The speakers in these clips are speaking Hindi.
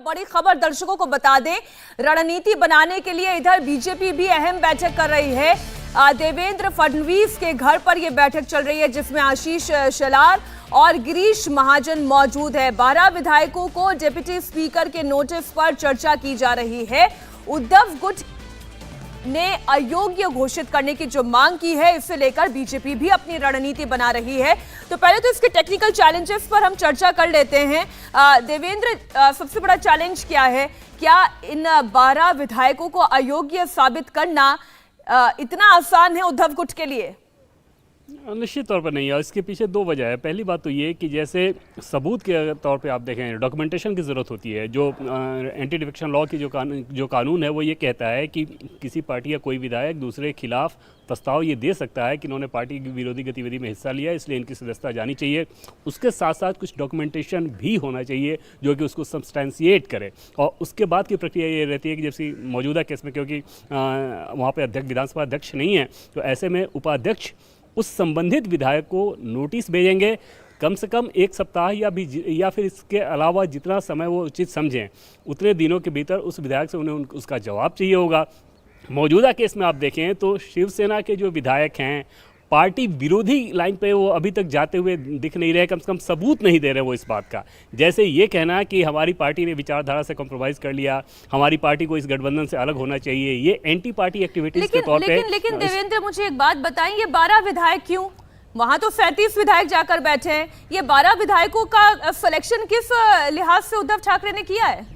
बड़ी खबर दर्शकों को बता दें, रणनीति बनाने के लिए इधर बीजेपी भी अहम बैठक कर रही है। देवेंद्र फडणवीस के घर पर यह बैठक चल रही है, जिसमें आशीष शेलार और गिरीश महाजन मौजूद है। 12 विधायकों को डिप्टी स्पीकर के नोटिस पर चर्चा की जा रही है। उद्धव गुट ने अयोग्य घोषित करने की जो मांग की है, इसे लेकर बीजेपी भी अपनी रणनीति बना रही है। तो पहले तो इसके टेक्निकल चैलेंजेस पर हम चर्चा कर लेते हैं। देवेंद्र, सबसे बड़ा चैलेंज क्या है? क्या इन 12 विधायकों को अयोग्य साबित करना इतना आसान है उद्धव गुट के लिए? निश्चित तौर पर नहीं है। इसके पीछे दो वजह है। पहली बात तो ये कि जैसे सबूत के तौर पे आप देखें, डॉक्यूमेंटेशन की ज़रूरत होती है। जो एंटी डिफेक्शन लॉ की जो कानून है वो ये कहता है कि किसी पार्टी या कोई विधायक दूसरे के खिलाफ प्रस्ताव ये दे सकता है कि इन्होंने पार्टी की विरोधी गतिविधि में हिस्सा लिया, इसलिए इनकी सदस्यता जानी चाहिए। उसके साथ साथ कुछ डॉक्यूमेंटेशन भी होना चाहिए जो कि उसको सब्सटेंशिएट करे। और उसके बाद की प्रक्रिया ये रहती है कि जैसे मौजूदा केस में, क्योंकि वहाँ पर विधानसभा अध्यक्ष नहीं है, तो ऐसे में उपाध्यक्ष उस संबंधित विधायक को नोटिस भेजेंगे, कम से कम 1 सप्ताह या फिर इसके अलावा जितना समय वो उचित समझें, उतने दिनों के भीतर उस विधायक से उन्हें उसका जवाब चाहिए होगा। मौजूदा केस में आप देखें तो शिवसेना के जो विधायक हैं, पार्टी विरोधी लाइन पे वो अभी तक जाते हुए दिख नहीं रहे, कम से कम सबूत नहीं दे रहे वो इस बात का। जैसे ये कहना कि हमारी पार्टी ने विचारधारा से कॉम्प्रोमाइज़ कर लिया, हमारी पार्टी को इस गठबंधन से अलग होना चाहिए, ये एंटी पार्टी एक्टिविटीज के तौर पे। लेकिन देवेंद्र, मुझे एक बात बताएं, ये 12 विधायक क्यों? वहां तो 37 विधायक जाकर बैठे हैं। ये 12 विधायकों का सिलेक्शन किस लिहाज से उद्धव ठाकरे ने किया है?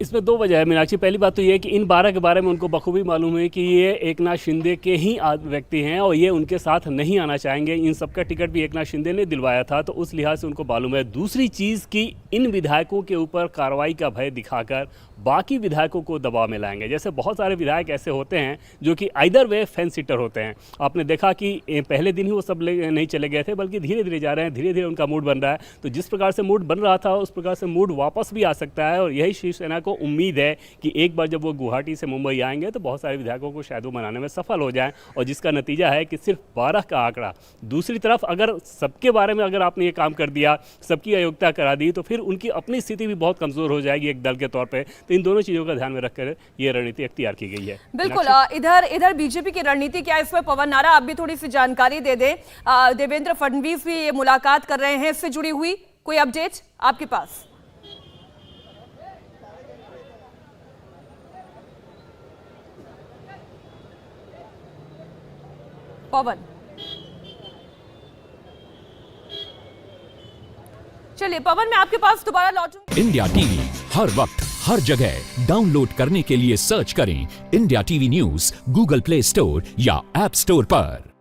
इसमें दो वजह है मीनाक्षी। पहली बात तो ये है कि इन 12 के बारे में उनको बखूबी मालूम है कि ये एकनाथ शिंदे के ही व्यक्ति हैं और ये उनके साथ नहीं आना चाहेंगे। इन सबका टिकट भी एकनाथ शिंदे ने दिलवाया था, तो उस लिहाज से उनको मालूम है। दूसरी चीज़ कि इन विधायकों के ऊपर कार्रवाई का भय दिखाकर बाकी विधायकों को दबाव में लाएंगे। जैसे बहुत सारे विधायक ऐसे होते हैं जो कि आइदर वे फेंस सिटर होते हैं। आपने देखा कि पहले दिन ही वो सब नहीं चले गए थे, बल्कि धीरे धीरे जा रहे हैं, धीरे धीरे उनका मूड बन रहा है। तो जिस प्रकार से मूड बन रहा था उस प्रकार से मूड वापस भी आ सकता है। और यही शिवसेना को उम्मीद है कि एक बार जब वो गुवाहाटी से मुंबई आएंगे तो बहुत सारे विधायकों को शायद वो मनाने में सफल हो जाएं, और जिसका नतीजा है कि सिर्फ 12 का आंकड़ा। दूसरी तरफ अगर सबके बारे में अगर आपने ये काम कर दिया, सबकी अयोग्यता करा दी, तो फिर उनकी अपनी स्थिति भी बहुत कमजोर हो जाएगी एक दल के तौर पर। तो इन दोनों चीजों का ध्यान में रखकर ये रणनीति अख्तियार की गई है। बिल्कुल। इधर बीजेपी की रणनीति क्या है, इस पर पवन नारा आप भी थोड़ी सी जानकारी दे दें। देवेंद्र फडणवीस भी ये मुलाकात कर रहे हैं, इससे जुड़ी हुई कोई अपडेट आपके पास? पवन, चलिए पवन, मैं आपके पास दोबारा लौटूं। इंडिया टीवी हर वक्त हर जगह डाउनलोड करने के लिए सर्च करें India TV news Google play store या ऐप स्टोर पर।